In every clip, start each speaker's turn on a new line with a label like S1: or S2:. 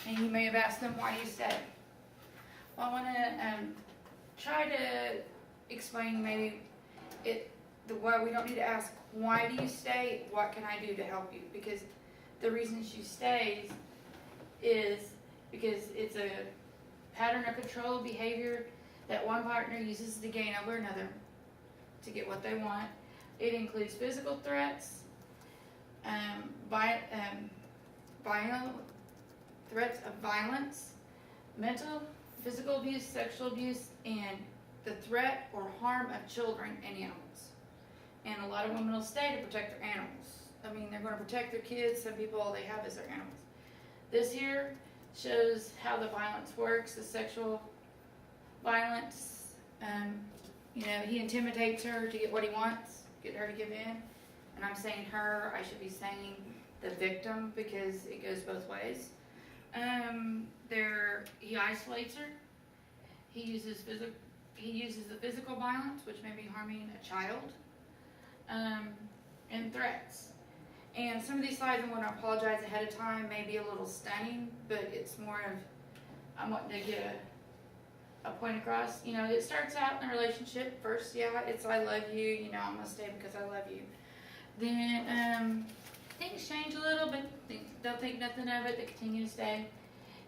S1: And you may have asked them why you stay. Well, I want to try to explain maybe why we don't need to ask, why do you stay? What can I do to help you? Because the reason she stays is because it's a pattern of control behavior that one partner uses to gain over another to get what they want. It includes physical threats, threats of violence, mental, physical abuse, sexual abuse, and the threat or harm of children and animals. And a lot of women will stay to protect their animals. I mean, they're going to protect their kids. Some people, all they have is their animals. This here shows how the violence works, the sexual violence. He intimidates her to get what he wants, get her to give in. And I'm saying her, I should be saying the victim because it goes both ways. He isolates her. He uses the physical violence, which may be harming a child, and threats. And some of these slides, I'm going to apologize ahead of time, may be a little stunning, but it's more of, I'm wanting to get a point across. It starts out in a relationship. First, it's I love you, I'm going to stay because I love you. Then things change a little, but they'll think nothing of it, they continue to stay.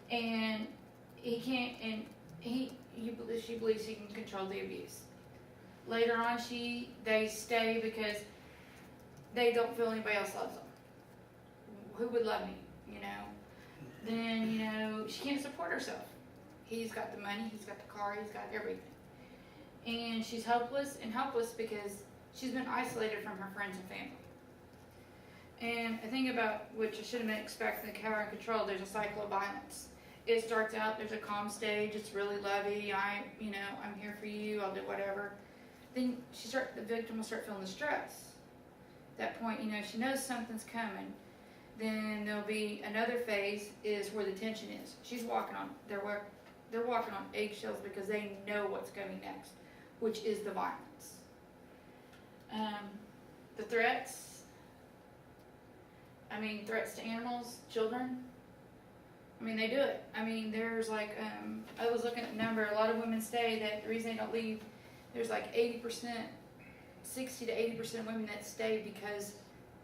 S1: And she believes he can control the abuse. Later on, they stay because they don't feel anybody else loves them. Who would love me, Then, she can't support herself. He's got the money, he's got the car, he's got everything. And she's helpless because she's been isolated from her friends and family. And I think about, which I should have been expecting, the power and control, there's a cycle of violence. It starts out, there's a calm stage, it's really lovey, I'm here for you, I'll do whatever. Then the victim will start feeling the stress. At that point, she knows something's coming. Then there'll be another phase is where the tension is. They're walking on eggshells because they know what's coming next, which is the violence. The threats, threats to animals, children, they do it. There's I was looking at the number, a lot of women say that the reason they don't leave, there's 80%, 60 to 80% of women that stay because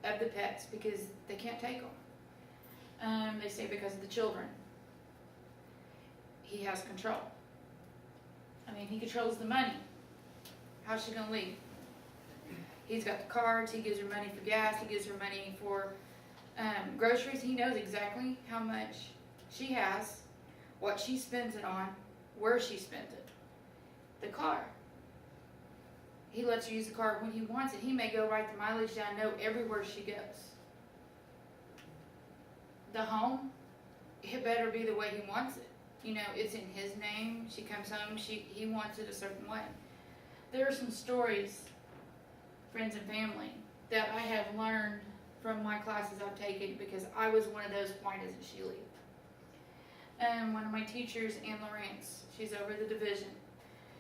S1: of the pets, because they can't take them. They stay because of the children. He has control. He controls the money. How's she going to leave? He's got the cards, he gives her money for gas, he gives her money for groceries. He knows exactly how much she has, what she spends it on, where she spends it. The car. He lets her use the car when he wants it. He may go write the mileage down, know everywhere she goes. The home, it better be the way he wants it. It's in his name. She comes home, he wants it a certain way. There are some stories, friends and family, that I have learned from my classes I've taken because I was one of those, why doesn't she leave? One of my teachers, Ann Lawrence, she's over the division.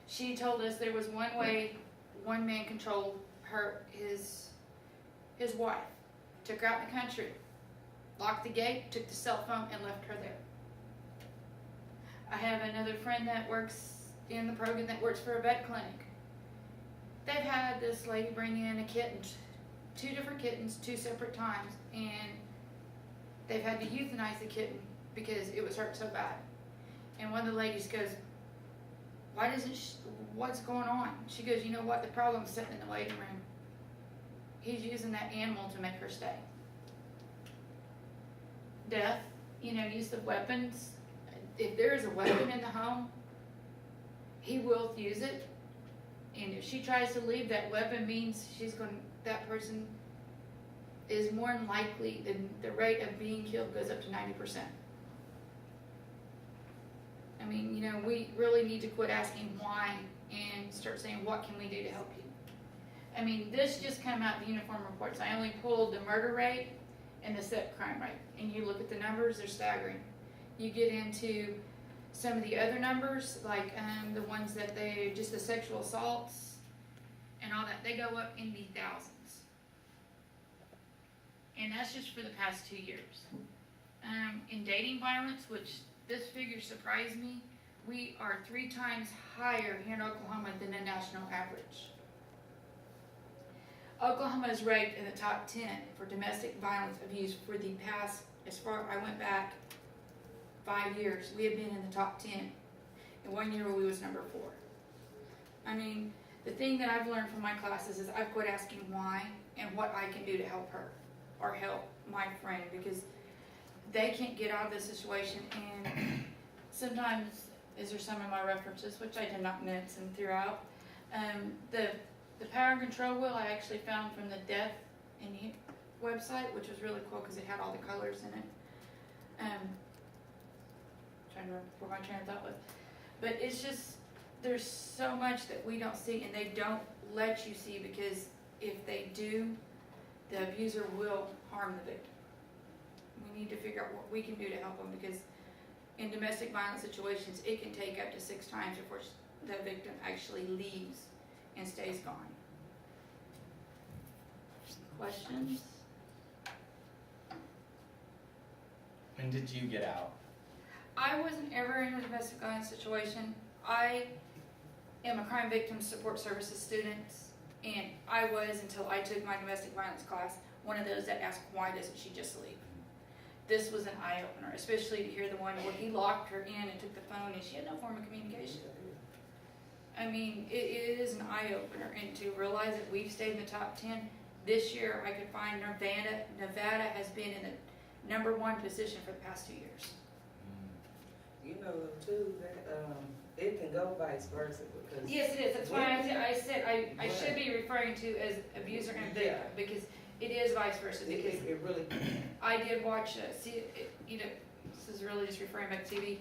S1: She told us there was one way one man controlled his wife. Took her out in the country, locked the gate, took the cell phone, and left her there. I have another friend that works in the program that works for a vet clinic. They've had this lady bring in a kitten, 2 different kittens, 2 separate times, and they've had to euthanize the kitten because it was hurt so bad. And one of the ladies goes, what's going on? She goes, you know what, the problem's sitting in the waiting room. He's using that animal to make her stay. Death, use of weapons. If there is a weapon in the home, he will use it. And if she tries to leave, that weapon means that person is more than likely, the rate of being killed goes up to 90%. We really need to quit asking why and start saying, what can we do to help you? This just came out in the uniform reports. I only pulled the murder rate and the sex crime rate. And you look at the numbers, they're staggering. You get into some of the other numbers, like the ones that just the sexual assaults and all that, they go up in the thousands. And that's just for the past 2 years. In dating violence, which this figure surprised me, we are 3 times higher here in Oklahoma than the national average. Oklahoma is ranked in the top 10 for domestic violence abuse for the past, as far I went back 5 years. We have been in the top 10. In 1 year we was number 4. I mean, the thing that I've learned from my classes is I've quit asking why and what I can do to help her or help my friend, because they can't get out of this situation. And sometimes, these are some of my references, which I did not mention throughout. The power and control wheel I actually found from the Death in Here website, which was really cool because it had all the colors in it. Trying to remember where my train of thought was. But it's just, there's so much that we don't see and they don't let you see, because if they do, the abuser will harm the victim. We need to figure out what we can do to help them, because in domestic violence situations, it can take up to 6 times before the victim actually leaves and stays gone. Questions?
S2: When did you get out?
S1: I wasn't ever in a domestic violence situation. I am a crime victim support services student, and I was, until I took my domestic violence class, one of those that asked, why doesn't she just leave? This was an eye-opener, especially to hear the one where he locked her in and took the phone and she had no form of communication. I mean, it is an eye-opener, and to realize that we've stayed in the top 10. This year I could find Nevada has been in the #1 position for the past 2 years.
S3: You know, too, that it can go vice versa, because
S1: Yes, it is. That's why I said I should be referring to as abuser and victim, because it is vice versa. Because
S3: it really.
S1: I did watch, you know, this is really just referring back to TV,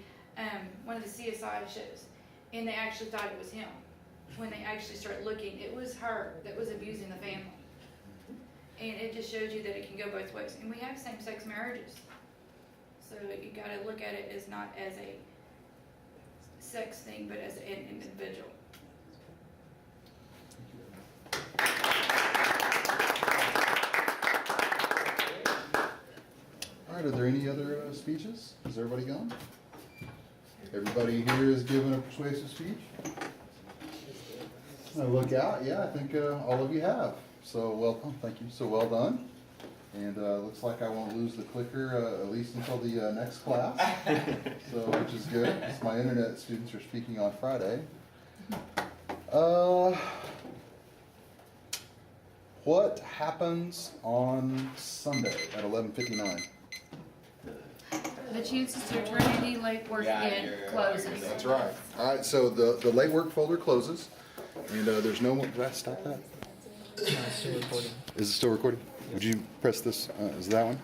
S1: one of the CSI shows, and they actually thought it was him. When they actually started looking, it was her that was abusing the family. And it just shows you that it can go both ways. And we have same-sex marriages. So you gotta look at it as not as a sex thing, but as an individual.
S4: All right, are there any other speeches? Is everybody gone? Everybody here has given a persuasive speech? I look out, yeah, I think all of you have. So well done, thank you. So well done. And looks like I won't lose the clicker at least until the next class. So, which is good. Because my internet students are speaking on Friday. What happens on Sunday at 11:59?
S1: The chances to return any late work again closes.
S4: That's right. All right, so the late work folder closes, and there's no more. Did I stop that?
S5: Still recording.
S4: Is it still recording? Would you press this? Is that one?